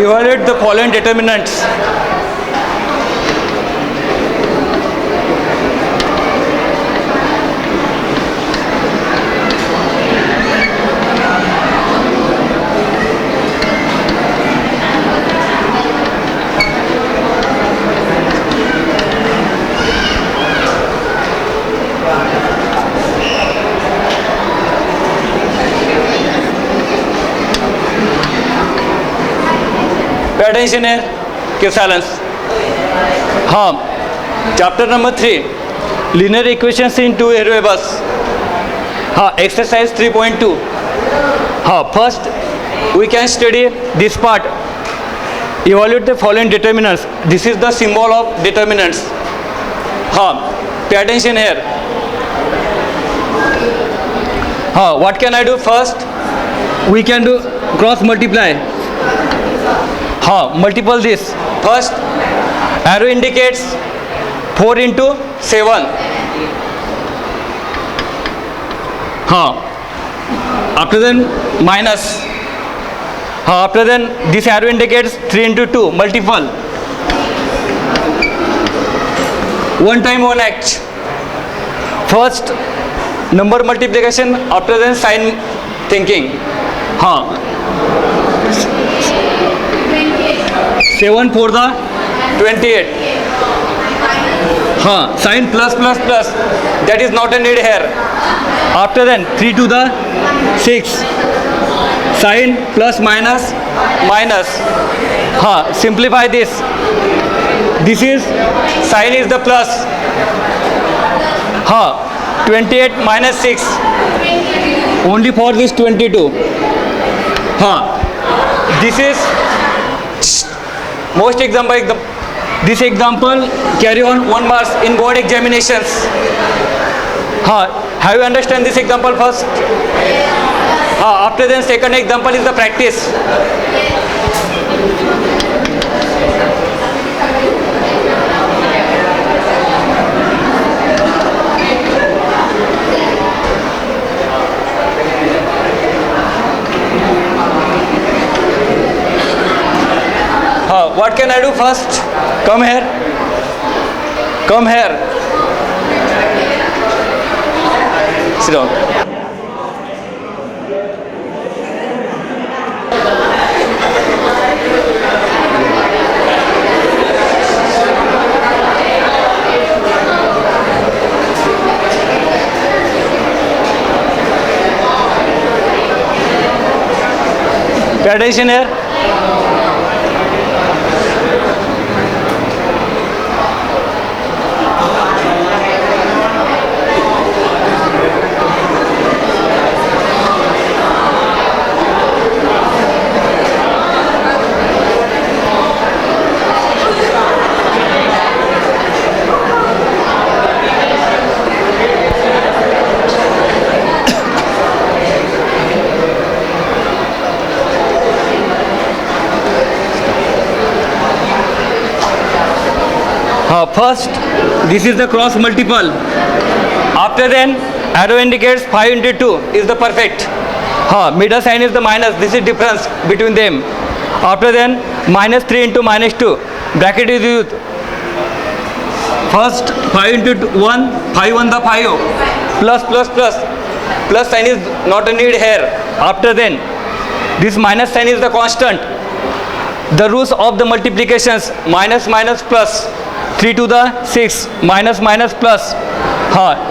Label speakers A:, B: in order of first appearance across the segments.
A: Evaluate the following determinants. Pay attention here. Keep silence. Chapter number 3. Linear equations in two variables. Exercise 3.2. First, we can study this part. Evaluate the following determinants. This is the symbol of determinants. Pay attention here. What can I do first? We can do cross multiply. Multiple this. First, arrow indicates 4 into 7. After then minus. After then this arrow indicates 3 into 2. Multiple. One time one act. First number multiplication. After then sign thinking. 7 for the 28. Sign plus plus plus. That is not a need here. After then 3 to the 6. Sign plus minus minus. Simplify this. This is sign is the plus. 28 minus 6. Only for this 22. This is most example. This example carry on 1 marks in board examinations. Have you understand this example first? After then second example is the practice. What can I do first? Come here. Come here. Sit down. Pay attention here. First, this is the cross multiple. After then, arrow indicates 5 into 2 is the perfect. Middle sign is the minus. This is difference between them. After then, minus 3 into minus 2. Bracket is used. First, 5 into 1, 5 1 the 5. Plus plus plus. Plus sign is not a need here. After then, this minus sign is the constant. The rules of the multiplications, minus minus plus. 3 to the 6, minus minus plus.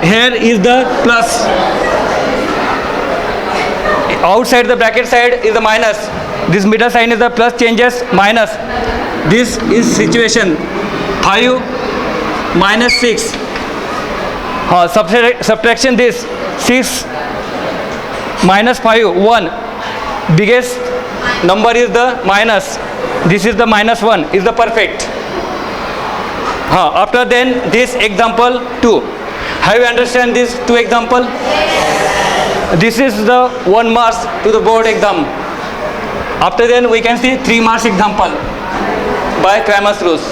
A: Here is the plus. Outside the bracket side is the minus. This middle sign is the plus, changes minus. This is situation. 5 minus 6. Subtraction this. 6 minus 5, 1. Biggest number is the minus. This is the minus 1, is the perfect. After then this example 2. Have you understand this 2 example? This is the 1 marks to the board exam. After then we can see 3 marks example by Cramer's rules.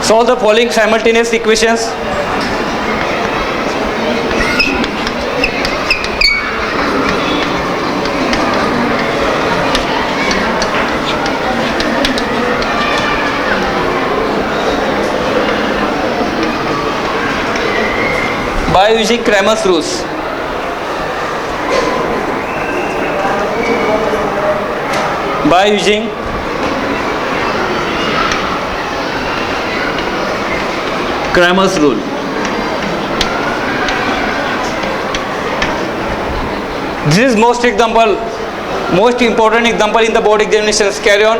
A: Solve the following simultaneous equations. By using Cramer's rules. By using Cramer's rule. This is most important example in the board examinations. Carry on,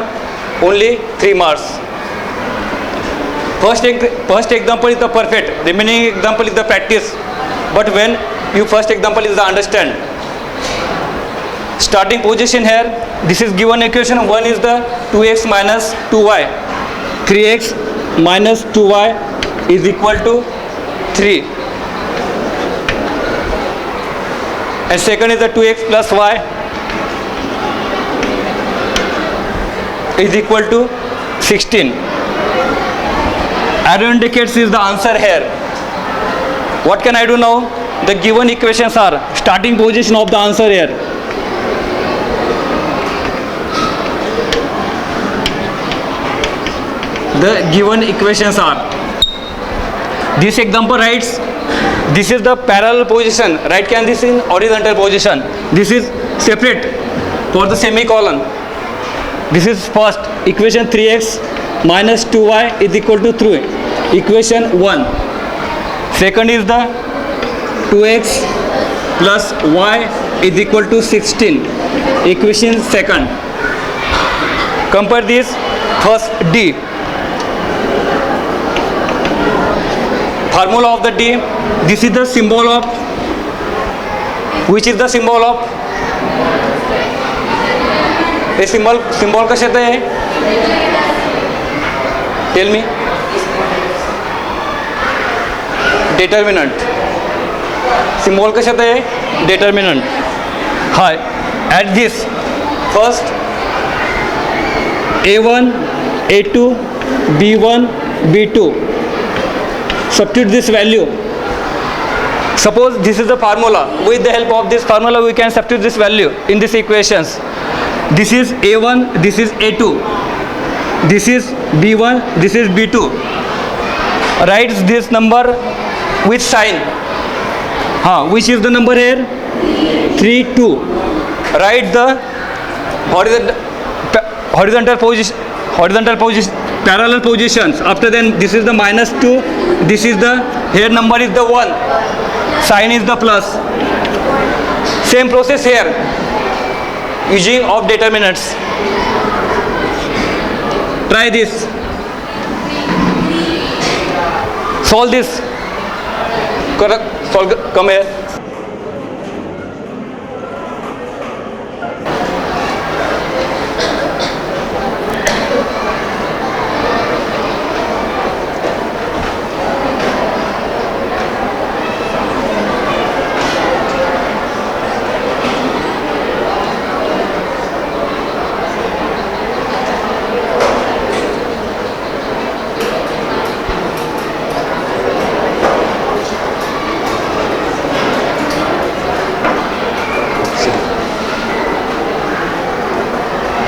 A: only 3 marks. First example is the perfect, remaining example is the practice. But when you first example is the understand. Starting position here, this is given equation. 1 is the 2x minus 2y. 3x minus 2y is equal to 3. And second is the 2x plus y is equal to 16. Arrow indicates is the answer here. What can I do now? The given equations are starting position of the answer here. The given equations are, this example writes, this is the parallel position, right? Can this in horizontal position? This is separate for the semicolon. This is first equation 3x minus 2y is equal to 3. Equation 1. Second is the 2x plus y is equal to 16. Equation second. Compare this first D. Formula of the D. This is the symbol of, which is the symbol of, ये symbol कशाचा आहे? Tell me. Determinant. Symbol कशाचा आहे? Determinant. Hi. At this first A1, A2, B1, B2. Substitute this value. Suppose this is the formula. With the help of this formula, we can substitute this value in these equations. This is A1, this is A2, this is B1, this is B2. Write this number with sign. Which is the number here? 3, 2. Write the horizontal position, parallel positions. After then, this is the minus 2. This is the, here number is the 1. Sign is the plus. Same process here. Using of determinants. Try this. Solve this. Correct. Solve. Come here.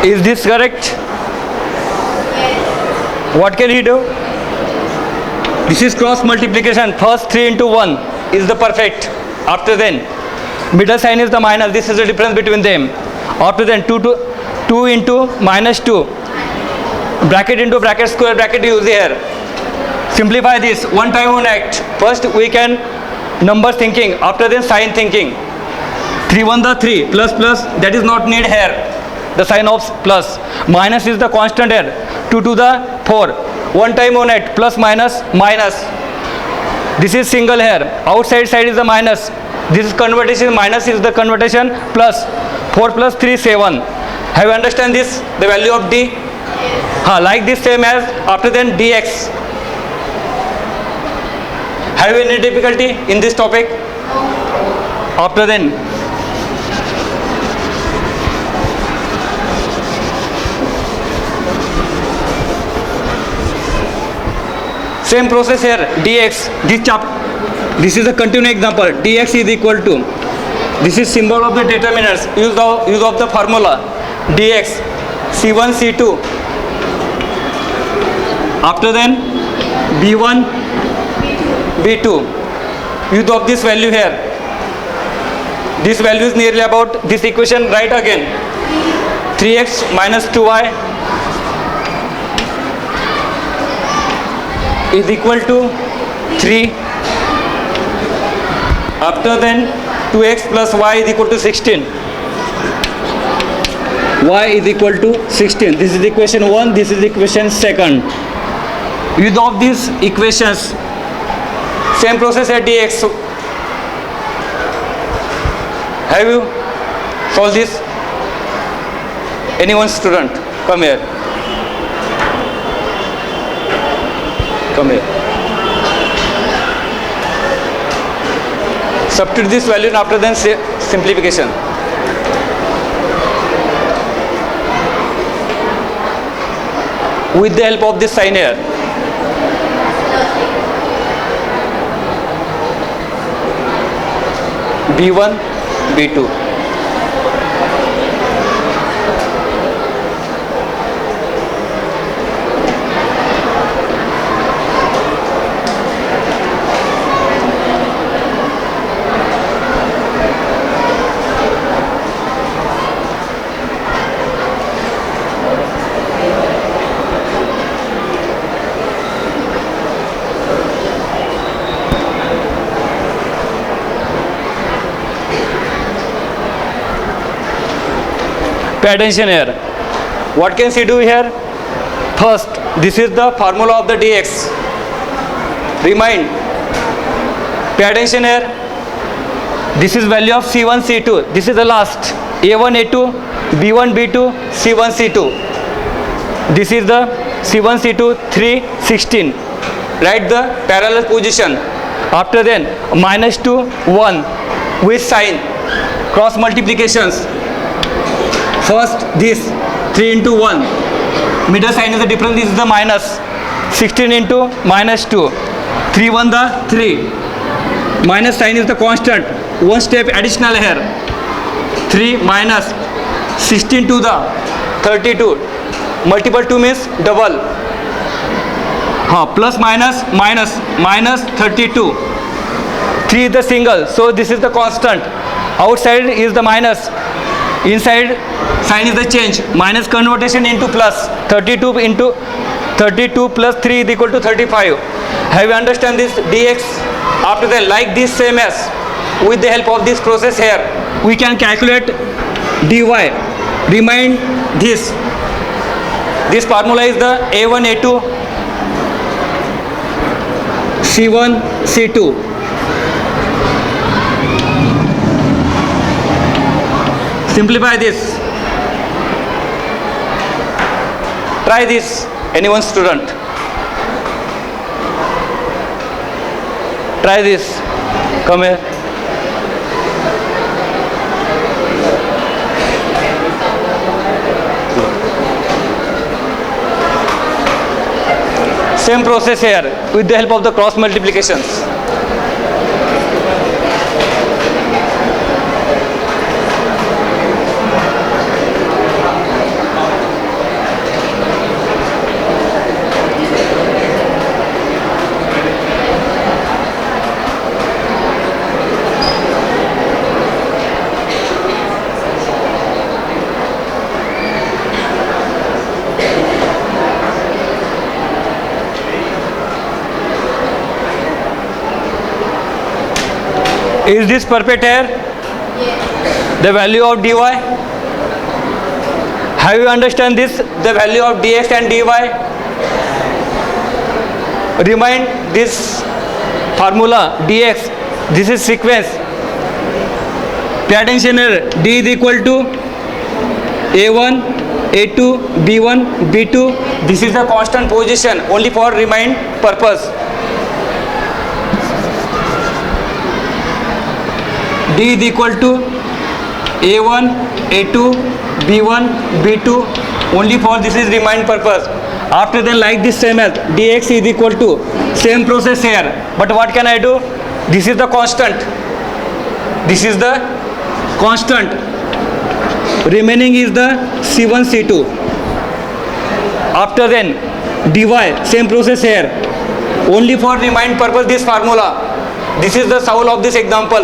A: Is this correct? What can he do? This is cross multiplication. First 3 into 1 is the perfect. After then, middle sign is the minus. This is the difference between them. After then, 2 into minus 2. Bracket into bracket, square bracket use here. Simplify this. One time one act. First we can number thinking. After then sign thinking. 3 1 the 3 plus plus, that is not need here. The sign of plus. Minus is the constant here. 2 to the 4. One time one act. Plus minus minus. This is single here. Outside side is the minus. This is convertation. Minus is the convertation. Plus 4 plus 3 7. Have you understand this? The value of D. Like this same as after then dx. Have you any difficulty in this topic? After then, Same process here, dx. This is a continuous example. Dx is equal to, this is symbol of the determinants. Use of the formula dx c1 c2. After then b1 b2. Use of this value here. This value is nearly about this equation. Write again. 3x minus 2y is equal to 3. After then 2x plus y is equal to 16. Y is equal to 16. This is equation 1. This is equation 2. Use of these equations. Same process at dx. Have you solved this? Anyone student? Come here. Come here. Substitute this value and after then simplification. With the help of this sign here. B1, B2. Pay attention here. What can she do here? First, this is the formula of the dx. Remind. Pay attention here. This is value of c1 c2. This is the last. a1 a2 b1 b2 c1 c2. This is the c1 c2 3 16. Write the parallel position. After then minus 2 1 with sign. Cross multiplications. First this 3 into 1. Middle sign is the difference. This is the minus. 16 into minus 2. 3 1 the 3. Minus sign is the constant. One step additional here. 3 minus 16 to the 32. Multiple 2 means double. Plus minus minus minus 32. 3 is the single. So this is the constant. Outside is the minus. Inside sign is the change. Minus conversion into plus. 32 into 32 plus 3 is equal to 35. Have you understand this dx? After that, like this same as with the help of this process here, we can calculate dy. Remind this. This formula is the a1 a2 c1 c2. Simplify this. Try this. Anyone student? Try this. Come here. Same process here with the help of the cross multiplications. Is this perfect here? Yes. The value of dy. Have you understand this? The value of dx and dy. Remind this formula dx. This is sequence. Pay attention here. D is equal to a1, a2, b1, b2. This is the constant position only for remind purpose. D is equal to a1, a2, b1, b2 only for this is remind purpose. After then, like this same as dx is equal to same process here. But what can I do? This is the constant. This is the constant. Remaining is the C1, C2. After then, dy, same process here. Only for remind purpose, this formula. This is the soul of this example.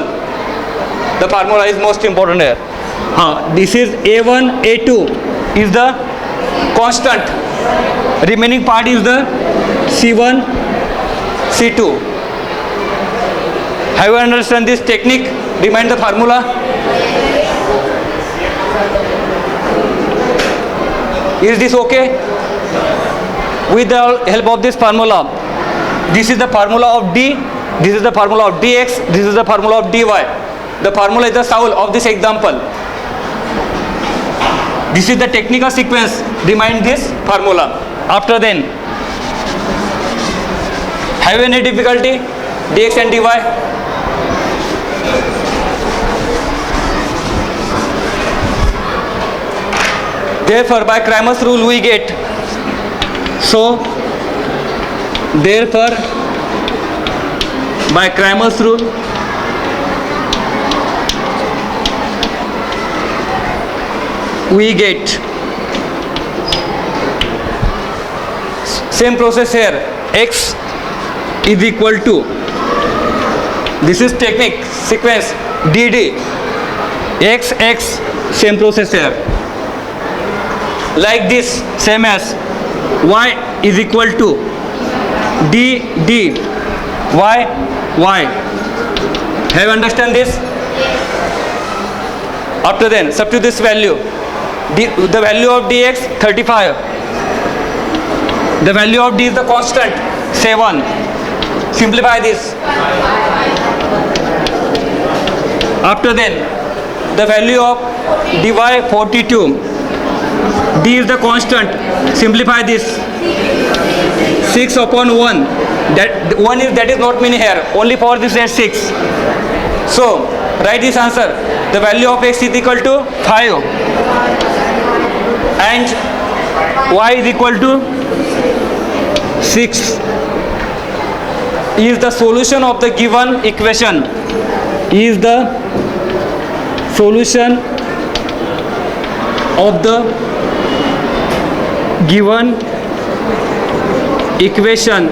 A: The formula is most important here. This is A1, A2 is the constant. Remaining part is the C1, C2. Have you understand this technique? Remind the formula. Is this okay? With the help of this formula, this is the formula of d, this is the formula of dx, this is the formula of dy. The formula is the soul of this example. This is the technical sequence. Remind this formula. After then, have you any difficulty? Dx and dy. Therefore, by Cramer's rule we get, so therefore by Cramer's rule we get same process here, x is equal to, this is technique sequence dd, x same process here. Like this, same as y is equal to d y. Have you understand this? After then, substitute this value. The value of dx 35. The value of d is the constant 7. Simplify this. After then, the value of dy 42. D is the constant. Simplify this. 6 upon 1. That 1 is, that is not mean here. Only for this is 6. So write this answer. The value of x is equal to 5 and y is equal to 6 is the solution of the given equation. Is the solution of the given equation